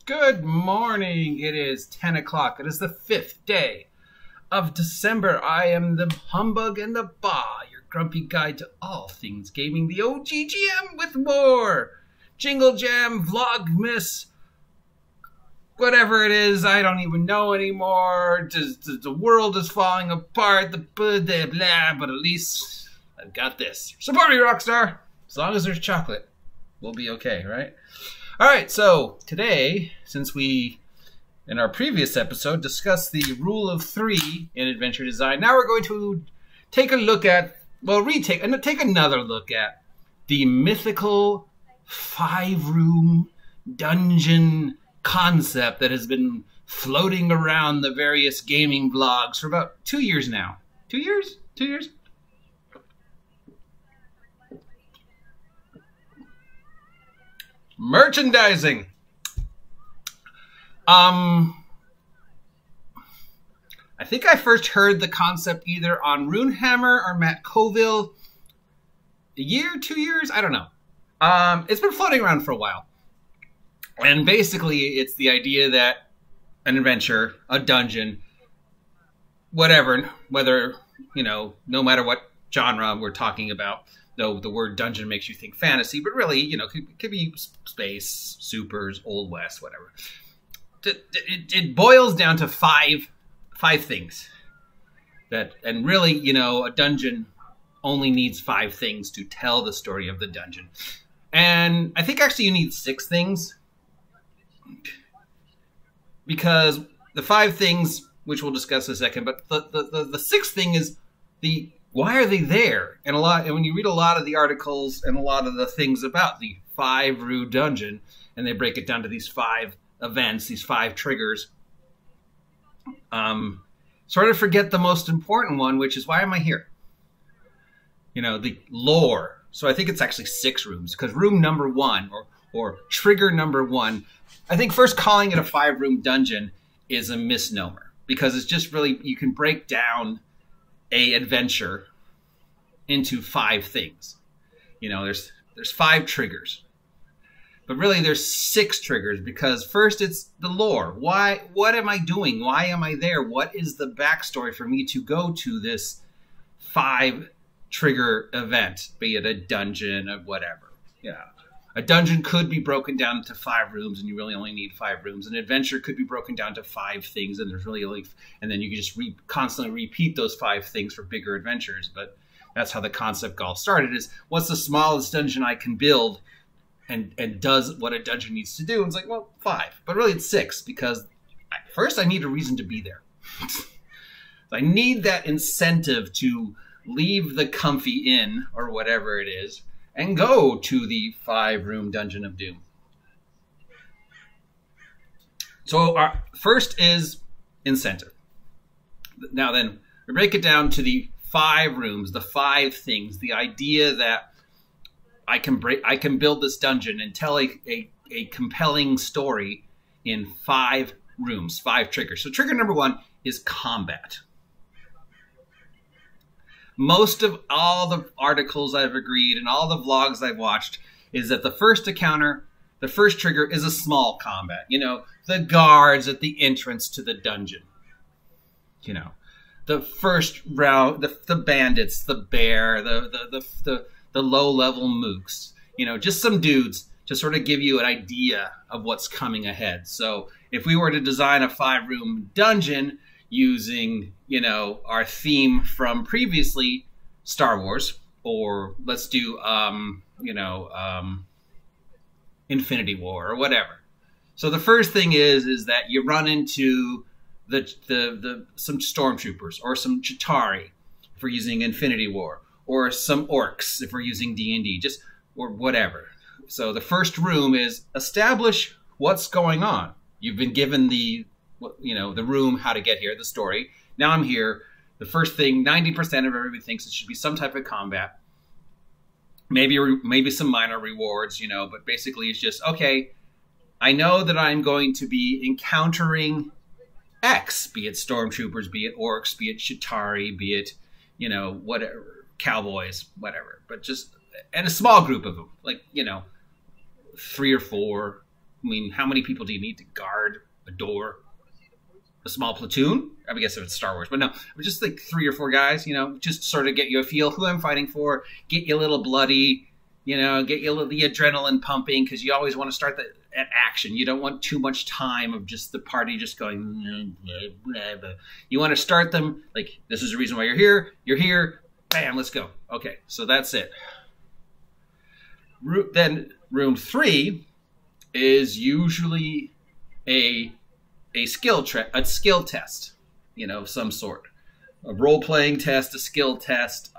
Good morning. It is 10 o'clock. It is the 5th day of December. I am the Humbug and the Ba, your grumpy guide to all things gaming, the OGGM with more. Jingle Jam, Vlogmas, whatever it is, I don't even know anymore. The world is falling apart, blah, but at least I've got this. Support me, Rockstar. As long as there's chocolate, we'll be okay, right? All right, so today, since we, in our previous episode, discussed the rule of 3 in adventure design, now we're going to take a look at, well, take another look at the mythical 5-room dungeon concept that has been floating around the various gaming blogs for about 2 years now. 2 years? 2 years? Merchandising. I think I first heard the concept either on Runehammer or Matt Colville a year, 2 years, I don't know. It's been floating around for a while. And basically it's the idea that an adventure, a dungeon, whatever, whether, you know, no matter what genre we're talking about, though the word dungeon makes you think fantasy, but really, you know, could be space, supers, Old West, whatever. It boils down to five things. And really, you know, a dungeon only needs 5 things to tell the story of the dungeon. And I think actually you need 6 things. Because the 5 things, which we'll discuss in a second, but the 6th thing is why are they there? And when you read a lot of the articles and a lot of the things about the 5-room dungeon, and they break it down to these 5 events, these 5 triggers, sort of forget the most important one, which is, why am I here? You know, the lore. So I think it's actually 6 rooms, because room number 1 or trigger number 1, I think first calling it a 5-room dungeon is a misnomer, because it's just really, you can break down a adventure into 5 things. You know, there's 5 triggers, but really there's 6 triggers, because first it's the lore. What am I doing? Why am I there? What is the backstory for me to go to this 5 trigger event, be it a dungeon or whatever? Yeah. A dungeon could be broken down into 5 rooms, and you really only need 5 rooms. An adventure could be broken down to 5 things, and there's really only, and then you can just constantly repeat those 5 things for bigger adventures. But that's how the concept all started: is what's the smallest dungeon I can build, and does what a dungeon needs to do? And it's like, well, 5, but really it's 6, because first I need a reason to be there. I need that incentive to leave the comfy inn or whatever it is and go to the 5-room Dungeon of Doom. So our first is incentive. Now then, we break it down to the 5 rooms, the 5 things, the idea that I can build this dungeon and tell a compelling story in 5 rooms, 5 triggers. So trigger number 1 is combat. Most of all the articles I've agreed and all the vlogs I've watched is that the first encounter, the first trigger, is a small combat. You know, the guards at the entrance to the dungeon. You know, the first round, the bandits, the bear, the low-level mooks. You know, just some dudes to sort of give you an idea of what's coming ahead. So if we were to design a 5-room dungeon using, you know, our theme from previously, Star Wars, or let's do, you know, Infinity War or whatever. So the first thing is that you run into some stormtroopers or some Chitauri if we're using Infinity War, or some orcs if we're using D&D, or whatever. So the first room is establish what's going on. You've been given the room, how to get here, the story. Now I'm here. The first thing, 90% of everybody thinks it should be some type of combat. Maybe some minor rewards, you know, but basically it's just, okay, I know that I'm going to be encountering X, be it stormtroopers, be it orcs, be it Chitauri, be it, you know, whatever, cowboys, whatever. But just, and a small group of them, like, you know, 3 or 4, I mean, how many people do you need to guard a door? A small platoon? I guess if it's Star Wars, but no, just like 3 or 4 guys, you know, just sort of get you a feel who I'm fighting for, get you a little bloody, you know, get you a little, the adrenaline pumping, because you always want to start at action. You don't want too much time of just the party just going, blah, blah, blah. You want to start them like, this is the reason why you're here, bam, let's go. Okay, so that's it. Then room 3 is usually a skill test, you know, of some sort. A role-playing test, a skill test,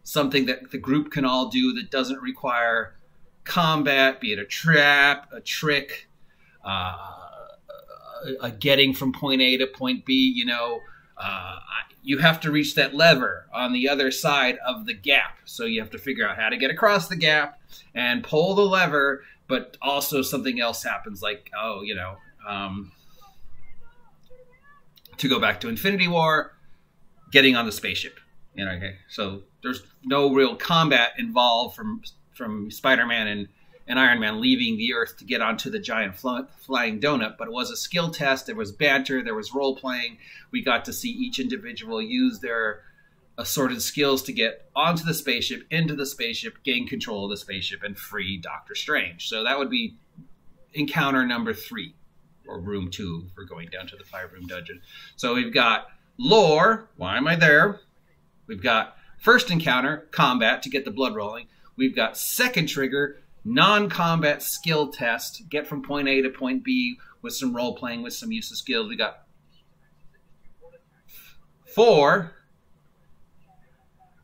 something that the group can all do that doesn't require combat, be it a trap, a trick, a getting from point A to point B, you know. You have to reach that lever on the other side of the gap. So you have to figure out how to get across the gap and pull the lever, but also something else happens, like, oh, you know, to go back to Infinity War, getting on the spaceship. You know, okay, so there's no real combat involved from Spider-Man and Iron Man leaving the Earth to get onto the giant flying donut, but it was a skill test. There was banter, there was role-playing. We got to see each individual use their assorted skills to get onto the spaceship, into the spaceship, gain control of the spaceship, and free Doctor Strange. So that would be encounter number 3, or room 2 for going down to the 5-room dungeon. So we've got lore, why am I there? We've got first encounter, combat, to get the blood rolling. We've got second trigger, non-combat skill test, get from point A to point B with some role-playing, with some use of skills. We got 4,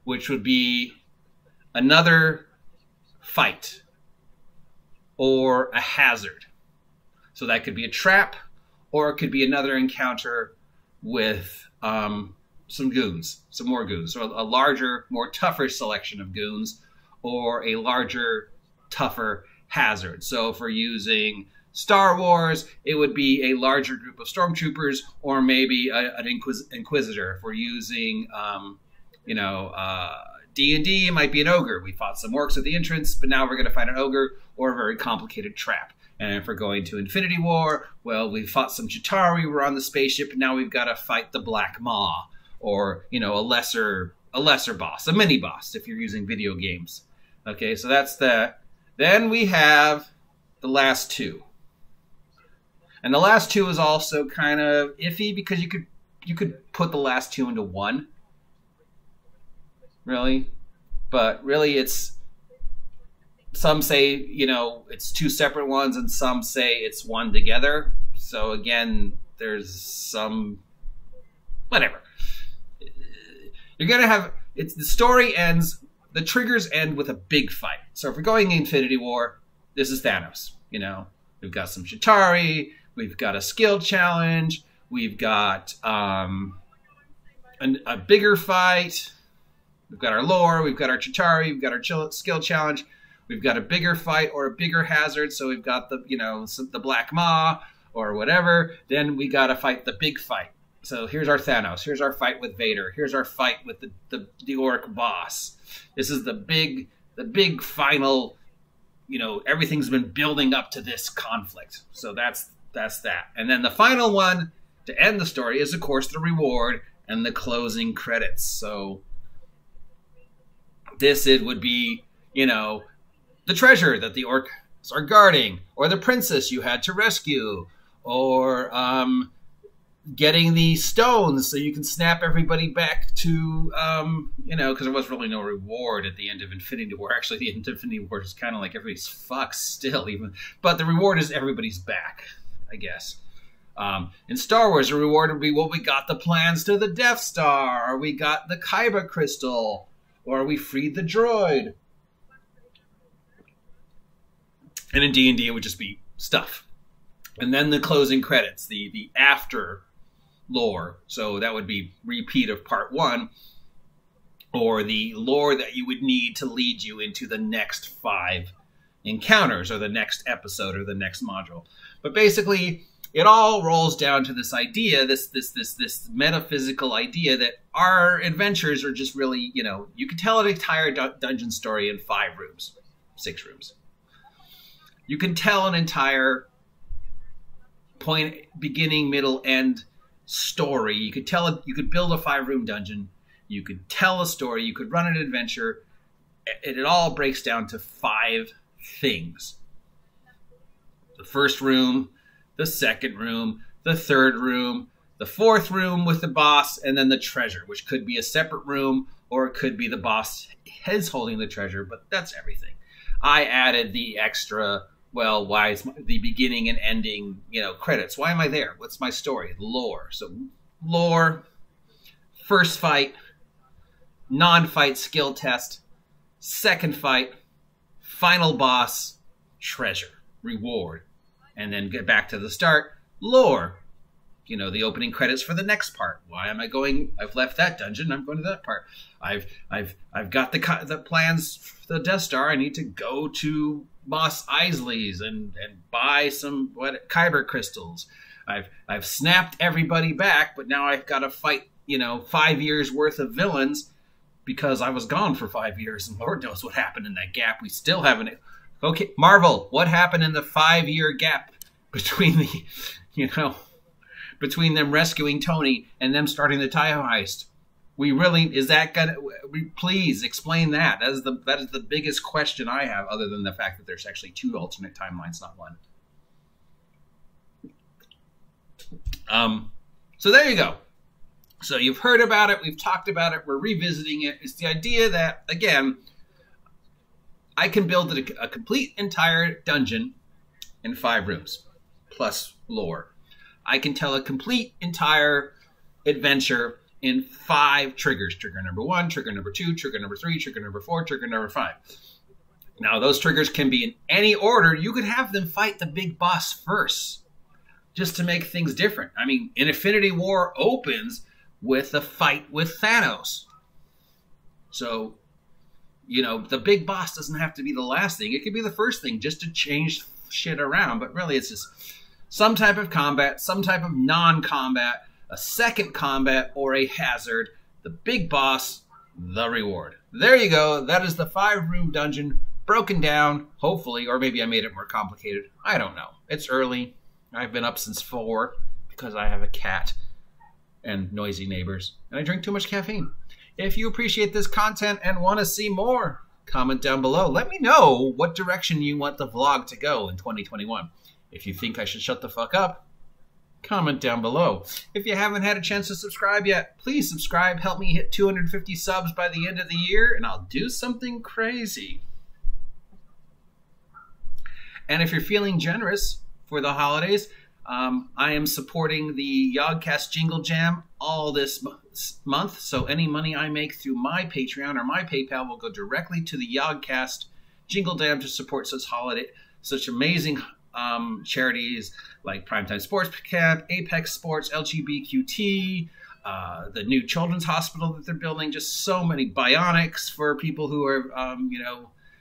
which would be another fight or a hazard. So that could be a trap, or it could be another encounter with some goons, some more goons. So a larger, more tougher selection of goons, or a larger, tougher hazard. So if we're using Star Wars, it would be a larger group of stormtroopers, or maybe an inquisitor. If we're using, D&D, it might be an ogre. We fought some orcs at the entrance, but now we're going to find an ogre or a very complicated trap. And if we're going to Infinity War, well, we fought some Chitauri, we're on the spaceship, and now we've got to fight the Black Maw, or, you know, a lesser boss, a mini boss, if you're using video games. Okay, so that's that. Then we have the last 2. And the last 2 is also kind of iffy, because you could put the last 2 into 1. Really? But really it's, some say, you know, it's 2 separate ones, and some say it's one together. So again, there's some, whatever. You're going to have, the story ends, the triggers end with a big fight. So if we're going Infinity War, this is Thanos. You know, we've got some Chitauri, we've got a skill challenge, we've got a bigger fight, we've got our lore, we've got our Chitauri, we've got our skill challenge, we've got a bigger fight or a bigger hazard. So we've got the, you know, the Black Maw or whatever. Then we got to fight the big fight. So here's our Thanos. Here's our fight with Vader. Here's our fight with the orc boss. This is the big final, you know, everything's been building up to this conflict. So that's that. And then the final one to end the story is, of course, the reward and the closing credits. So it would be, you know, the treasure that the orcs are guarding, or the princess you had to rescue, or getting the stones so you can snap everybody back to, you know, because there was really no reward at the end of Infinity War. Actually, the end of Infinity War is kind of like everybody's fucked still, even. But the reward is everybody's back, I guess. In Star Wars, the reward would be, well, we got the plans to the Death Star, or we got the Kyber crystal, or we freed the droid. And in D&D, it would just be stuff. And then the closing credits, the after lore. So that would be repeat of part 1, or the lore that you would need to lead you into the next 5 encounters, or the next episode, or the next module. But basically, it all rolls down to this idea, this metaphysical idea that our adventures are just really, you know, you could tell an entire dungeon story in 5 rooms, 6 rooms. You can tell an entire point, beginning, middle, end story. You could tell it. You could build a 5-room dungeon. You could tell a story. You could run an adventure. It all breaks down to 5 things: the first room, the second room, the third room, the fourth room with the boss, and then the treasure, which could be a separate room, or it could be the boss is holding the treasure. But that's everything. I added the extra. Well, why is the beginning and ending, credits? Why am I there? What's my story? Lore. So lore, first fight, non-fight skill test, second fight, final boss, treasure, reward, and then get back to the start, lore. The opening credits for the next part. Why am I going? I've left that dungeon. I'm going to that part. I've got the plans for the Death Star. I need to go to Mos Eisley's and buy some Kyber crystals. I've snapped everybody back, but now I've got to fight 5 years worth of villains because I was gone for 5 years, and Lord knows what happened in that gap. We still haven't. Okay, Marvel, what happened in the 5-year gap between the between them rescuing Tony and them starting the Tahoe heist? Is that gonna? Please explain that. That is the biggest question I have, other than the fact that there's actually 2 alternate timelines, not 1. So there you go. So you've heard about it. We've talked about it. We're revisiting it. It's the idea that, again, I can build a complete entire dungeon in 5 rooms, plus lore. I can tell a complete entire adventure in 5 triggers. Trigger number 1, trigger number 2, trigger number 3, trigger number 4, trigger number 5. Now, those triggers can be in any order. You could have them fight the big boss first, just to make things different. I mean, Infinity War opens with a fight with Thanos. So, the big boss doesn't have to be the last thing. It could be the first thing, just to change shit around. But really, it's just some type of combat, some type of non-combat, a second combat, or a hazard, the big boss, the reward. There you go. That is the 5-room dungeon broken down, hopefully, or maybe I made it more complicated. I don't know. It's early. I've been up since 4 because I have a cat and noisy neighbors, and I drink too much caffeine. If you appreciate this content and want to see more, comment down below. Let me know what direction you want the vlog to go in 2021. If you think I should shut the fuck up, comment down below. If you haven't had a chance to subscribe yet, please subscribe. Help me hit 250 subs by the end of the year, and I'll do something crazy. And if you're feeling generous for the holidays, I am supporting the Yogcast Jingle Jam all this month. So any money I make through my Patreon or my PayPal will go directly to the Yogcast Jingle Jam to support such amazing charities like Primetime Sports Camp, Apex Sports, LGBTQT, the new children's hospital that they're building, just so many bionics for people who are,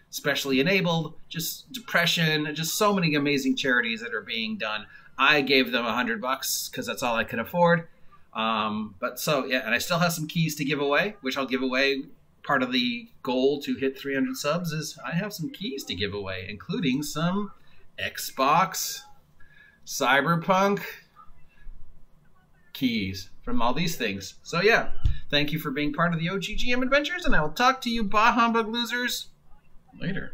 specially enabled, just depression, just so many amazing charities that are being done. I gave them $100 because that's all I could afford. But so, yeah, and I still have some keys to give away, which I'll give away. Part of the goal to hit 300 subs is I have some keys to give away, including some Xbox, Cyberpunk keys from all these things. So yeah, thank you for being part of the OGGM Adventures, and I will talk to you bah humbug losers later.